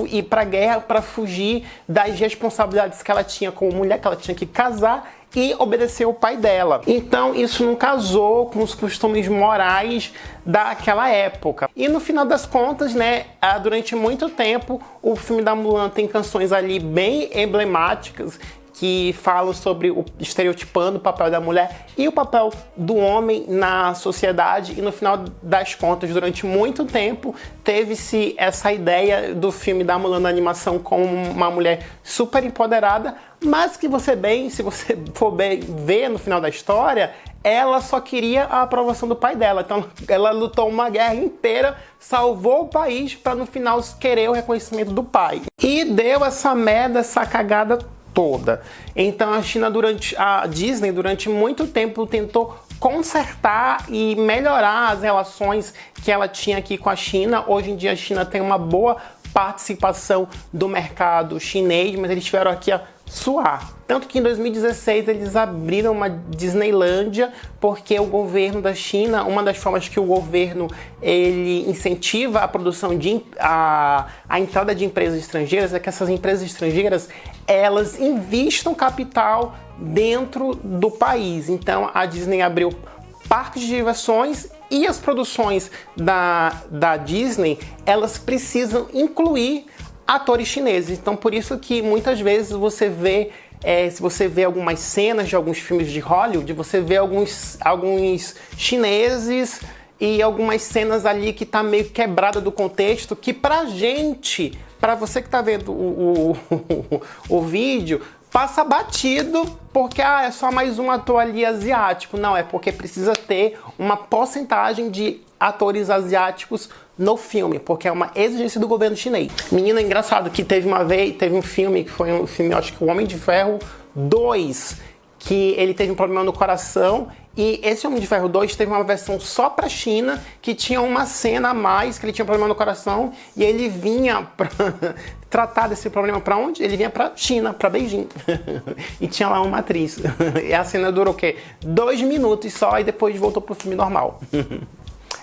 ir para a guerra para fugir das responsabilidades que ela tinha como mulher, que ela tinha que casar e obedecer o pai dela. Então isso não casou com os costumes morais daquela época. E no final das contas, né, durante muito tempo, o filme da Mulan tem canções ali bem emblemáticas que falam sobre o estereotipando o papel da mulher e o papel do homem na sociedade, e no final das contas, durante muito tempo, teve-se essa ideia do filme da Mulan na animação como uma mulher super empoderada, mas que se você for bem ver no final da história, ela só queria a aprovação do pai dela. Então ela lutou uma guerra inteira, salvou o país para no final querer o reconhecimento do pai. E deu essa merda, essa cagada toda. Então a Disney durante muito tempo tentou consertar e melhorar as relações que ela tinha aqui com a China. Hoje em dia a China tem uma boa participação do mercado chinês, mas eles tiveram aqui a suar. Tanto que em 2016 eles abriram uma Disneylândia, porque o governo da China, uma das formas que o governo ele incentiva a produção a entrada de empresas estrangeiras é que essas empresas estrangeiras elas investam capital dentro do país. Então a Disney abriu parques de diversões e as produções da Disney elas precisam incluir atores chineses. Então por isso que muitas vezes você vê, se você vê algumas cenas de alguns filmes de Hollywood, você vê alguns chineses e algumas cenas ali que tá meio quebrada do contexto, que pra gente, pra você que tá vendo o vídeo, passa batido porque é só mais um ator ali asiático. Não, é porque precisa ter uma porcentagem de atores asiáticos no filme, porque é uma exigência do governo chinês. Menino, é engraçado que teve um filme, que foi um filme, acho que o Homem de Ferro 2, que ele teve um problema no coração, e esse Homem de Ferro 2 teve uma versão só pra China, que tinha uma cena a mais, que ele tinha um problema no coração, e ele vinha pra tratar desse problema pra onde? Ele vinha pra China, pra Beijing. E tinha lá uma atriz. E a cena durou o quê? 2 minutos só, e depois voltou pro filme normal.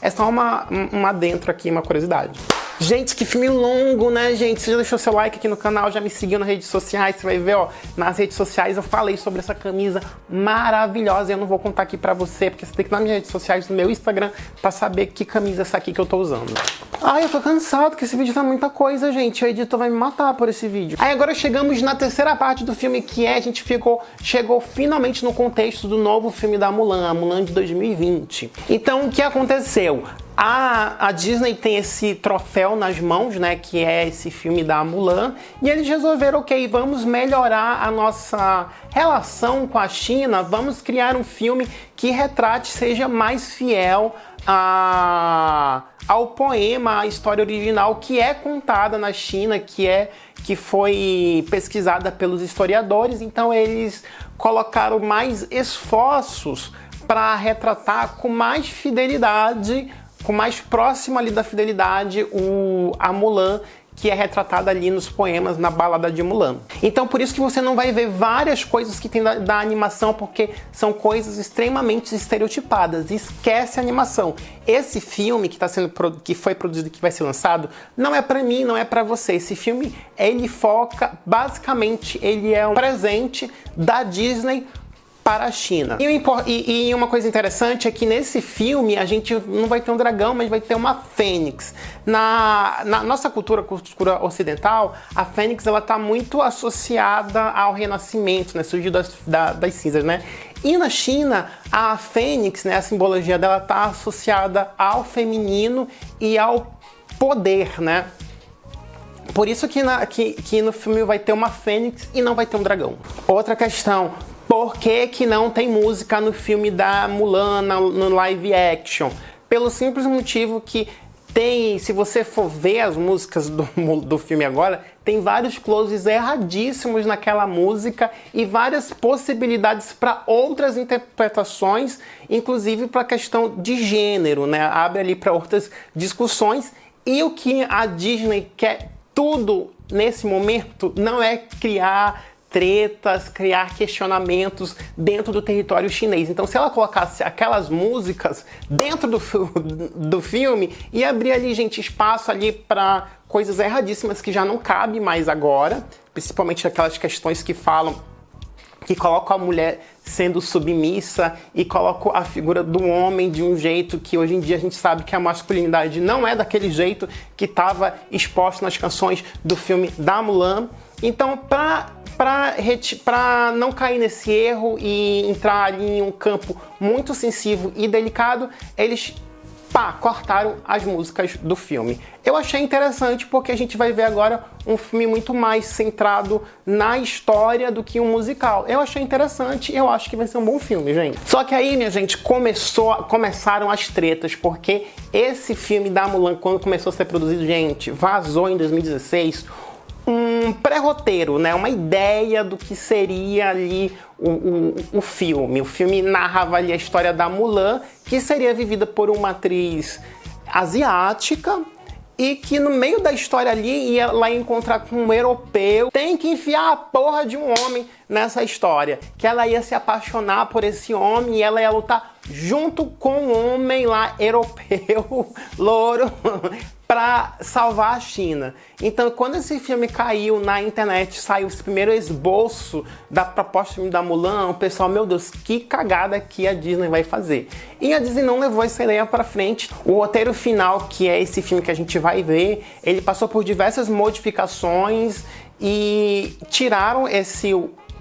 É só uma dentro aqui, uma curiosidade. Gente, que filme longo, né, gente? Você já deixou seu like aqui no canal, já me seguiu nas redes sociais, você vai ver, ó, nas redes sociais eu falei sobre essa camisa maravilhosa e eu não vou contar aqui pra você, porque você tem que ir nas minhas redes sociais, no meu Instagram, pra saber que camisa é essa aqui que eu tô usando. Ai, eu tô cansado, que esse vídeo tá muita coisa, gente. O editor vai me matar por esse vídeo. Aí agora chegamos na terceira parte do filme, que a gente chegou finalmente no contexto do novo filme da Mulan, a Mulan de 2020. Então, o que aconteceu? A Disney tem esse troféu nas mãos, né, que é esse filme da Mulan, e eles resolveram, ok, vamos melhorar a nossa relação com a China, vamos criar um filme que retrate, seja mais fiel ao poema, à história original que é contada na China, que foi pesquisada pelos historiadores. Então eles colocaram mais esforços para retratar com mais fidelidade, com mais próximo ali da fidelidade, a Mulan, que é retratada ali nos poemas, na balada de Mulan. Então por isso que você não vai ver várias coisas que tem da animação, porque são coisas extremamente estereotipadas. Esquece a animação. Esse filme que foi produzido e que vai ser lançado, não é pra mim, não é pra você. Esse filme, ele foca, basicamente, ele é um presente da Disney para a China. E uma coisa interessante é que nesse filme a gente não vai ter um dragão, mas vai ter uma fênix. Na nossa cultura ocidental, a fênix ela está muito associada ao renascimento, né, surgir das cinzas, né? E na China, a fênix, né, a simbologia dela está associada ao feminino e ao poder, né? Por isso que no filme vai ter uma fênix e não vai ter um dragão. Outra questão, por que não tem música no filme da Mulan, no live action? Pelo simples motivo que tem, se você for ver as músicas do filme agora, tem vários closes erradíssimos naquela música e várias possibilidades para outras interpretações, inclusive para a questão de gênero, né? Abre ali para outras discussões. E o que a Disney quer tudo nesse momento não é criar tretas, criar questionamentos dentro do território chinês. Então, se ela colocasse aquelas músicas dentro do filme, ia abrir ali, gente, espaço ali para coisas erradíssimas que já não cabe mais agora, principalmente aquelas questões que colocam a mulher sendo submissa e colocam a figura do homem de um jeito que hoje em dia a gente sabe que a masculinidade não é daquele jeito que estava exposto nas canções do filme da Mulan. Então, para não cair nesse erro e entrar ali em um campo muito sensível e delicado, eles cortaram as músicas do filme. Eu achei interessante porque a gente vai ver agora um filme muito mais centrado na história do que um musical. Eu achei interessante e eu acho que vai ser um bom filme, gente. Só que aí, minha gente, começaram as tretas, porque esse filme da Mulan, quando começou a ser produzido, gente, vazou em 2016 um pré-roteiro, né? Uma ideia do que seria ali o filme. O filme narrava ali a história da Mulan, que seria vivida por uma atriz asiática e que no meio da história ali ia lá encontrar com um europeu. Tem que enfiar a porra de um homem nessa história, que ela ia se apaixonar por esse homem e ela ia lutar junto com um homem lá europeu, louro, para salvar a China. Então, quando esse filme caiu na internet, saiu esse primeiro esboço da proposta do filme da Mulan, o pessoal, meu Deus, que cagada que a Disney vai fazer. E a Disney não levou essa ideia para frente. O roteiro final, que é esse filme que a gente vai ver, ele passou por diversas modificações e tiraram esse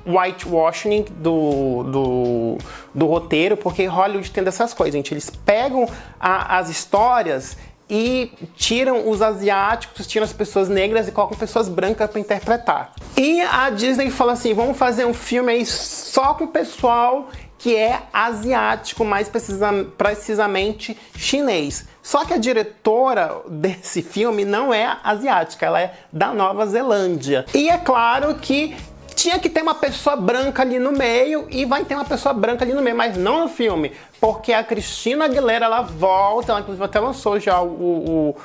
whitewashing do roteiro, porque Hollywood tem dessas coisas, gente. Eles pegam as histórias e tiram os asiáticos, tiram as pessoas negras e colocam pessoas brancas para interpretar. E a Disney fala assim, vamos fazer um filme aí só com o pessoal que é asiático, mais precisamente chinês. Só que a diretora desse filme não é asiática, ela é da Nova Zelândia. E é claro que tinha que ter uma pessoa branca ali no meio, e vai ter uma pessoa branca ali no meio, mas não no filme, porque a Christina Aguilera, ela volta, ela inclusive até lançou já o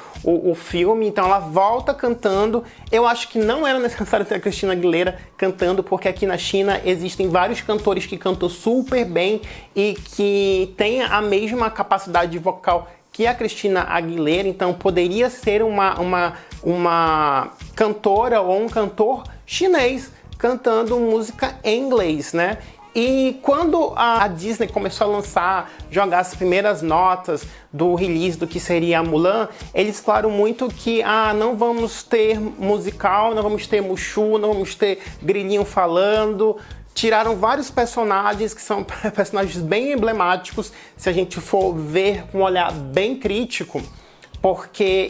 filme, então ela volta cantando. Eu acho que não era necessário ter a Christina Aguilera cantando, porque aqui na China existem vários cantores que cantam super bem e que têm a mesma capacidade vocal que a Christina Aguilera, então poderia ser uma cantora ou um cantor chinês cantando música em inglês, né? E quando a Disney começou a lançar, jogar as primeiras notas do release do que seria a Mulan, eles falaram muito que não vamos ter musical, não vamos ter Mushu, não vamos ter grilinho falando. Tiraram vários personagens que são personagens bem emblemáticos, se a gente for ver com um olhar bem crítico, porque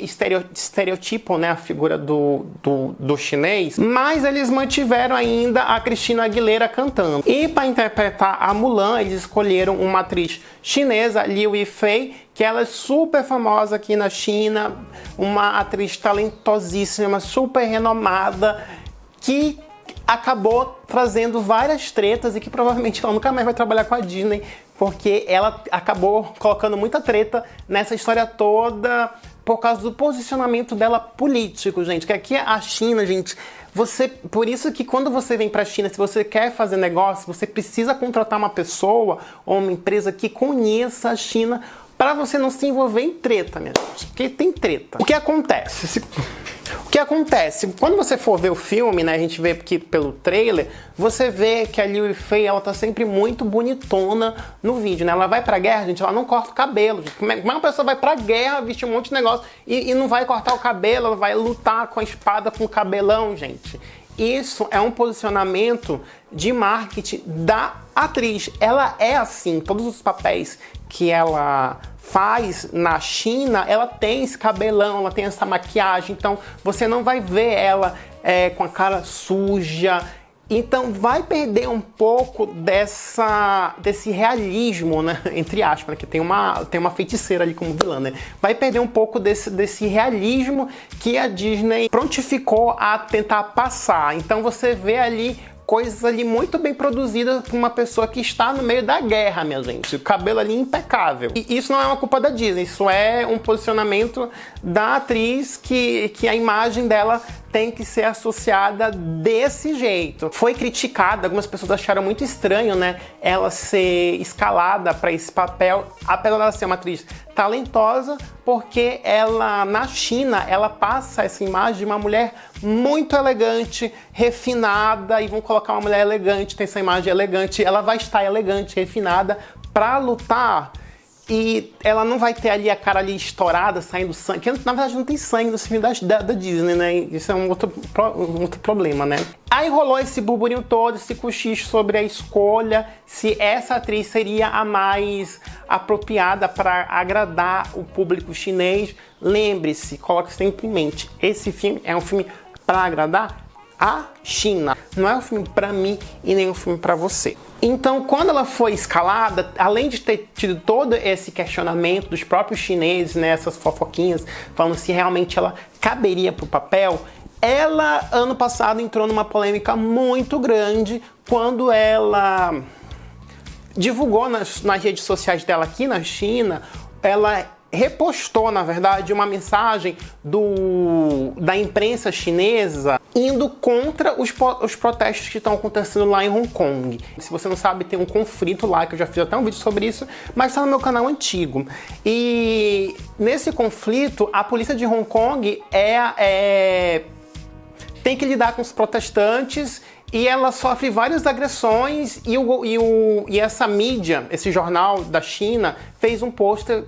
estereotipam, né, a figura do chinês, mas eles mantiveram ainda a Christina Aguilera cantando. E para interpretar a Mulan, eles escolheram uma atriz chinesa, Liu Yifei, que ela é super famosa aqui na China, uma atriz talentosíssima, super renomada, que acabou trazendo várias tretas e que provavelmente ela nunca mais vai trabalhar com a Disney, porque ela acabou colocando muita treta nessa história toda por causa do posicionamento dela político, gente. Que aqui a China, gente, por isso que quando você vem pra China, se você quer fazer negócio, você precisa contratar uma pessoa ou uma empresa que conheça a China para você não se envolver em treta, minha gente, porque tem treta. O que acontece? que acontece? Quando você for ver o filme, né, a gente vê aqui pelo trailer, você vê que a Liu Yifei, ela tá sempre muito bonitona no vídeo, né? Ela vai pra guerra, gente, ela não corta o cabelo. Como é que uma pessoa vai pra guerra, vestir um monte de negócio e não vai cortar o cabelo, ela vai lutar com a espada, com o cabelão, gente? Isso é um posicionamento de marketing da atriz. Ela é assim, todos os papéis que ela faz na China, ela tem esse cabelão, ela tem essa maquiagem, então você não vai ver ela com a cara suja. Então vai perder um pouco desse realismo, né? Entre aspas, né? Que tem uma feiticeira ali como vilã, né? Vai perder um pouco desse realismo que a Disney prontificou a tentar passar. Então você vê ali coisas ali muito bem produzidas por uma pessoa que está no meio da guerra, minha gente. O cabelo ali impecável. E isso não é uma culpa da Disney, isso é um posicionamento da atriz que a imagem dela tem que ser associada desse jeito. Foi criticada, algumas pessoas acharam muito estranho, né, ela ser escalada para esse papel, apesar dela ser uma atriz talentosa, porque ela, na China, ela passa essa imagem de uma mulher muito elegante, refinada, e vão colocar uma mulher elegante, tem essa imagem elegante, ela vai estar elegante, refinada, para lutar. E ela não vai ter ali a cara ali estourada, saindo sangue. Que, na verdade, não tem sangue no filme da Disney, né? Isso é um outro problema, né? Aí rolou esse burburinho todo, esse cochicho sobre a escolha, se essa atriz seria a mais apropriada para agradar o público chinês. Lembre-se, coloque sempre em mente, esse filme é um filme para agradar a China. Não é um filme para mim e nem um filme para você. Então, quando ela foi escalada, além de ter tido todo esse questionamento dos próprios chineses, né, essas fofoquinhas, falando se realmente ela caberia pro papel, ela, ano passado, entrou numa polêmica muito grande quando ela divulgou nas redes sociais dela aqui na China, ela repostou, na verdade, uma mensagem da imprensa chinesa indo contra os protestos que estão acontecendo lá em Hong Kong. Se você não sabe, tem um conflito lá, que eu já fiz até um vídeo sobre isso, mas está no meu canal antigo. E nesse conflito, a polícia de Hong Kong tem que lidar com os protestantes e ela sofre várias agressões e essa mídia, esse jornal da China, fez um pôster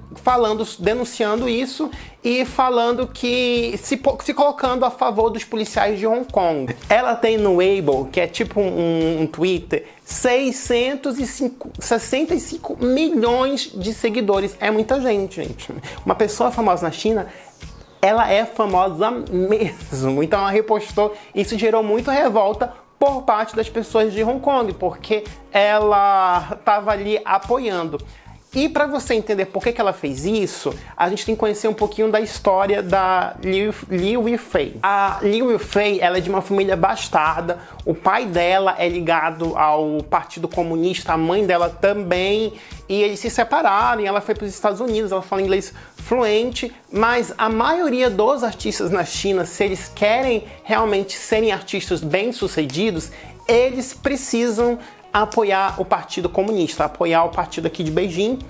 denunciando isso e falando que se colocando a favor dos policiais de Hong Kong. Ela tem no Weibo, que é tipo um Twitter, 665 milhões de seguidores. É muita gente, gente. Uma pessoa famosa na China, ela é famosa mesmo. Então ela repostou, isso gerou muita revolta por parte das pessoas de Hong Kong, porque ela estava ali apoiando. E para você entender por que ela fez isso, a gente tem que conhecer um pouquinho da história da Liu Yifei. A Liu Yifei, ela é de uma família bastarda, o pai dela é ligado ao Partido Comunista, a mãe dela também, e eles se separaram e ela foi para os Estados Unidos, ela fala inglês fluente, mas a maioria dos artistas na China, se eles querem realmente serem artistas bem-sucedidos, eles precisam apoiar o Partido Comunista, apoiar o partido aqui de Beijing.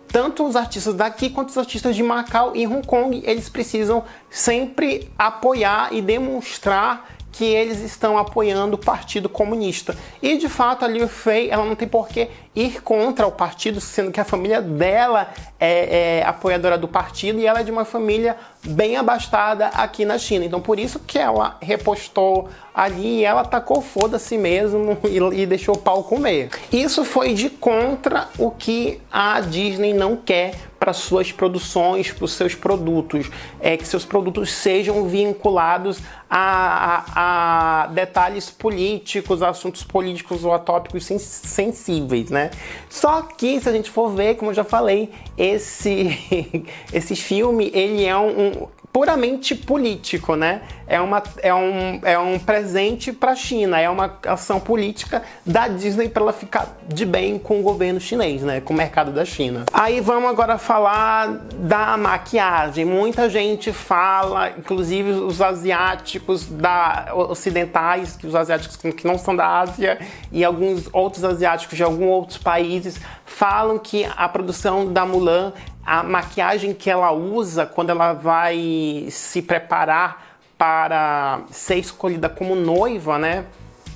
Tanto os artistas daqui quanto os artistas de Macau e Hong Kong, eles precisam sempre apoiar e demonstrar que eles estão apoiando o Partido Comunista. E de fato a Liu Yifei, ela não tem por que ir contra o partido, sendo que a família dela é apoiadora do partido e ela é de uma família bem abastada aqui na China. Então por isso que ela repostou ali e ela tacou foda-se mesmo e deixou o pau comer. Isso foi de contra o que a Disney não quer para suas produções, para os seus produtos, que seus produtos sejam vinculados a detalhes políticos, a assuntos políticos ou a tópicos sensíveis, né? Só que, se a gente for ver, como eu já falei, esse filme, ele é puramente político, né? É um presente para a China, é uma ação política da Disney para ela ficar de bem com o governo chinês, né? Com o mercado da China. Aí vamos agora falar da maquiagem. Muita gente fala, inclusive os asiáticos ocidentais, que os asiáticos que não são da Ásia e alguns outros asiáticos de alguns outros países falam que a produção da Mulan, a maquiagem que ela usa quando ela vai se preparar para ser escolhida como noiva, né?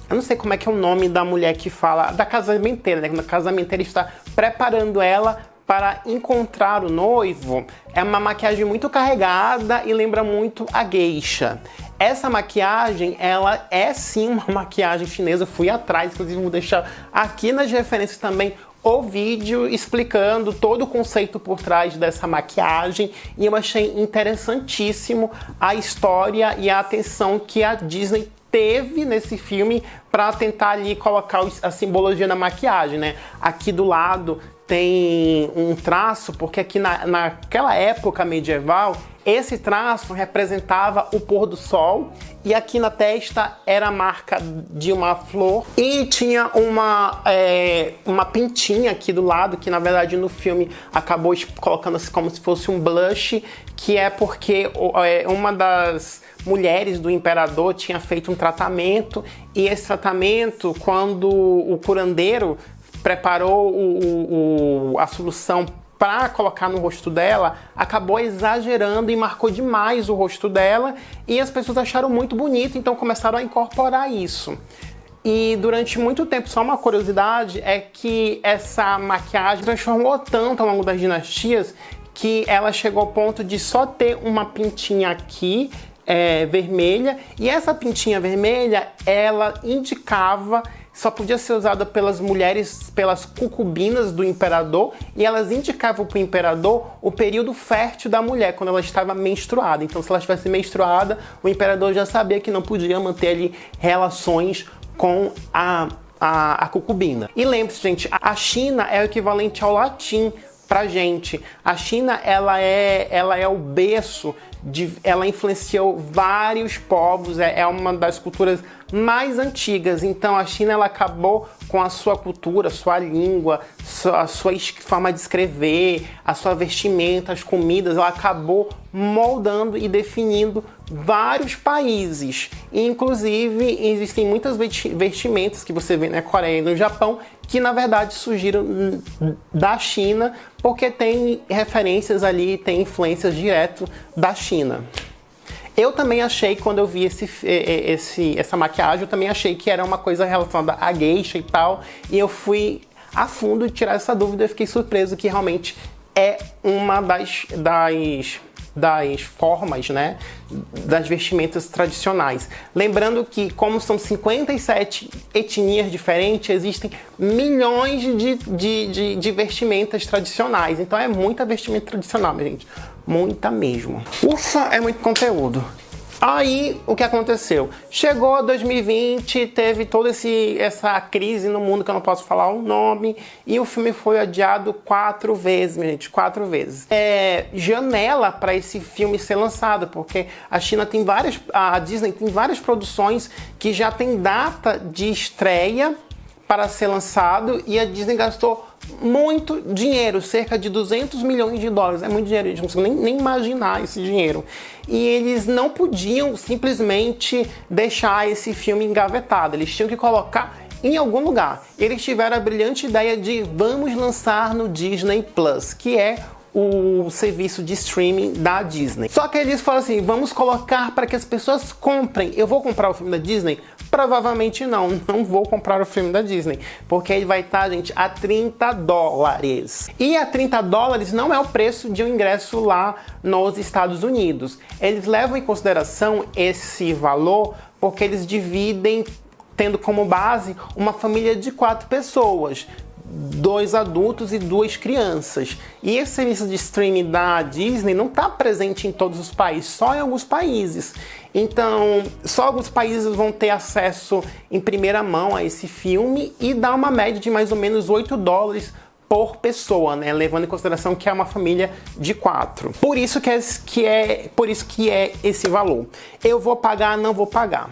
Eu não sei como é que é o nome da mulher que fala, da casamenteira, né? Quando a casamenteira está preparando ela para encontrar o noivo. É uma maquiagem muito carregada e lembra muito a geisha. Essa maquiagem, ela é sim uma maquiagem chinesa. Eu fui atrás, inclusive vou deixar aqui nas referências também o vídeo explicando todo o conceito por trás dessa maquiagem, e eu achei interessantíssimo a história e a atenção que a Disney teve nesse filme para tentar ali colocar a simbologia na maquiagem, né? Aqui do lado tem um traço, porque aqui naquela época medieval, esse traço representava o pôr do sol, e aqui na testa era a marca de uma flor, e tinha uma pintinha aqui do lado, que na verdade no filme acabou colocando assim como se fosse um blush, que é porque uma das mulheres do imperador tinha feito um tratamento, e esse tratamento, quando o curandeiro preparou a solução para colocar no rosto dela, acabou exagerando e marcou demais o rosto dela, e as pessoas acharam muito bonito, então começaram a incorporar isso. E durante muito tempo, só uma curiosidade, é que essa maquiagem transformou tanto ao longo das dinastias que ela chegou ao ponto de só ter uma pintinha aqui, vermelha, e essa pintinha vermelha, ela indicava, só podia ser usada pelas mulheres, pelas concubinas do imperador, e elas indicavam para o imperador o período fértil da mulher, quando ela estava menstruada. Então, se ela estivesse menstruada, o imperador já sabia que não podia manter ali relações com a concubina. E lembre-se, gente, a China é o equivalente ao latim pra gente. A China, ela é o berço ela influenciou vários povos, é uma das culturas mais antigas. Então a China, ela acabou com a sua cultura, sua língua, a sua forma de escrever, a sua vestimenta, as comidas, ela acabou moldando e definindo vários países. E, inclusive, existem muitas vestimentas que você vê na Coreia e no Japão que, na verdade, surgiram da China, porque tem referências ali, tem influências direto da China. Eu também achei, quando eu vi essa maquiagem, eu também achei que era uma coisa relacionada à geisha e tal, e eu fui a fundo tirar essa dúvida e fiquei surpreso que realmente é uma das formas, né, das vestimentas tradicionais. Lembrando que, como são 57 etnias diferentes, existem milhões de vestimentas tradicionais. Então é muita vestimenta tradicional, minha gente. Muita mesmo. Ufa, é muito conteúdo. Aí, o que aconteceu? Chegou 2020, teve toda essa crise no mundo, que eu não posso falar o nome, e o filme foi adiado 4 vezes, minha gente, 4 vezes. Janela para esse filme ser lançado, porque a Disney tem várias produções que já tem data de estreia para ser lançado, e a Disney gastou muito dinheiro, cerca de 200 milhões de dólares. É muito dinheiro, a gente não consegue nem imaginar esse dinheiro. E eles não podiam simplesmente deixar esse filme engavetado, eles tinham que colocar em algum lugar. Eles tiveram a brilhante ideia de vamos lançar no Disney Plus, que é o serviço de streaming da Disney. Só que eles falam assim, vamos colocar para que as pessoas comprem. Eu vou comprar o filme da Disney? Provavelmente não vou comprar o filme da Disney, porque ele vai estar, gente, a $30. E a $30 não é o preço de um ingresso lá nos Estados Unidos. Eles levam em consideração esse valor porque eles dividem, tendo como base uma família de 4 pessoas. 2 adultos e 2 crianças. E esse serviço de streaming da Disney não está presente em todos os países, só em alguns países. Então, só alguns países vão ter acesso em primeira mão a esse filme, e dá uma média de mais ou menos $8 por pessoa, né? Levando em consideração que é uma família de 4. Por isso que é esse valor. Eu vou pagar, não vou pagar.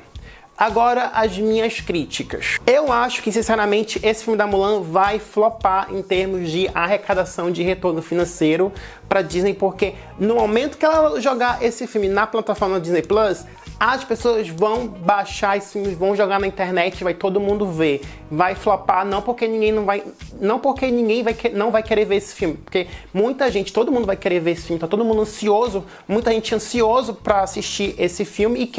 Agora, as minhas críticas. Eu acho que, sinceramente, esse filme da Mulan vai flopar em termos de arrecadação de retorno financeiro pra Disney, porque no momento que ela jogar esse filme na plataforma Disney Plus, as pessoas vão baixar esse filme, vão jogar na internet, vai todo mundo ver. Vai flopar, não porque ninguém não vai querer ver esse filme, porque muita gente, todo mundo vai querer ver esse filme, tá todo mundo ansioso, muita gente ansioso pra assistir esse filme, e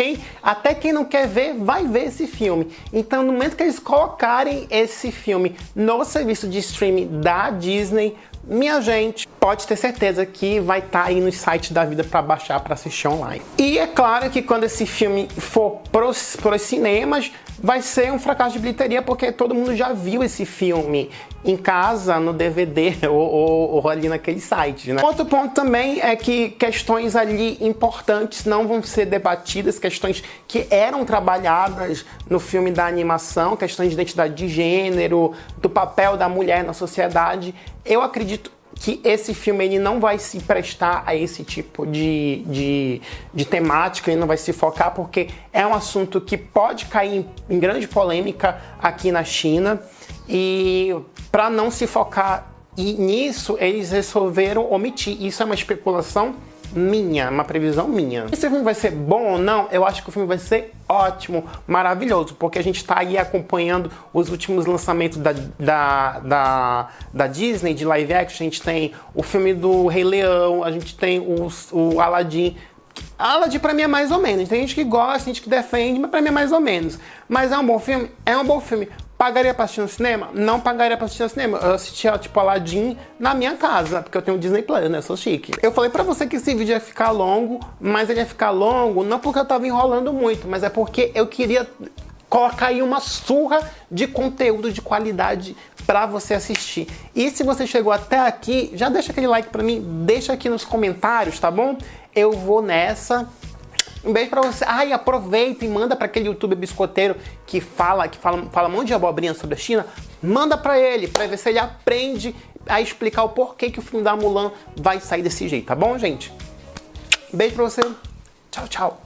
até quem não quer ver, vai ver esse filme. Então, no momento que eles colocarem esse filme no serviço de streaming da Disney, minha gente, pode ter certeza que vai estar aí nos sites da vida para baixar, para assistir online. E é claro que quando esse filme for pros cinemas, vai ser um fracasso de bilheteria, porque todo mundo já viu esse filme em casa, no DVD ou ali naquele site, né? Outro ponto também é que questões ali importantes não vão ser debatidas, questões que eram trabalhadas no filme da animação, questões de identidade de gênero, do papel da mulher na sociedade. Eu acredito que esse filme ele não vai se prestar a esse tipo de temática, ele não vai se focar, porque é um assunto que pode cair em grande polêmica aqui na China, e para não se focar nisso, eles resolveram omitir. Isso é uma especulação minha, uma previsão minha. Esse filme vai ser bom ou não? Eu acho que o filme vai ser ótimo, maravilhoso, porque a gente tá aí acompanhando os últimos lançamentos da Disney, de live action. A gente tem o filme do Rei Leão, a gente tem o Aladdin. Aladdin pra mim é mais ou menos. Tem gente que gosta, tem gente que defende, mas pra mim é mais ou menos. Mas é um bom filme? É um bom filme. Pagaria pra assistir no cinema? Não pagaria pra assistir no cinema. Eu assistia, tipo, Aladdin na minha casa, porque eu tenho o Disney Plus, né? Eu sou chique. Eu falei pra você que esse vídeo ia ficar longo, mas ele ia ficar longo não porque eu tava enrolando muito, mas é porque eu queria colocar aí uma surra de conteúdo de qualidade pra você assistir. E se você chegou até aqui, já deixa aquele like pra mim, deixa aqui nos comentários, tá bom? Eu vou nessa. Um beijo pra você. Ai, aproveita e manda pra aquele youtuber biscoiteiro que fala um monte de abobrinha sobre a China. Manda pra ele, pra ver se ele aprende a explicar o porquê que o filme da Mulan vai sair desse jeito, tá bom, gente? Beijo pra você. Tchau, tchau.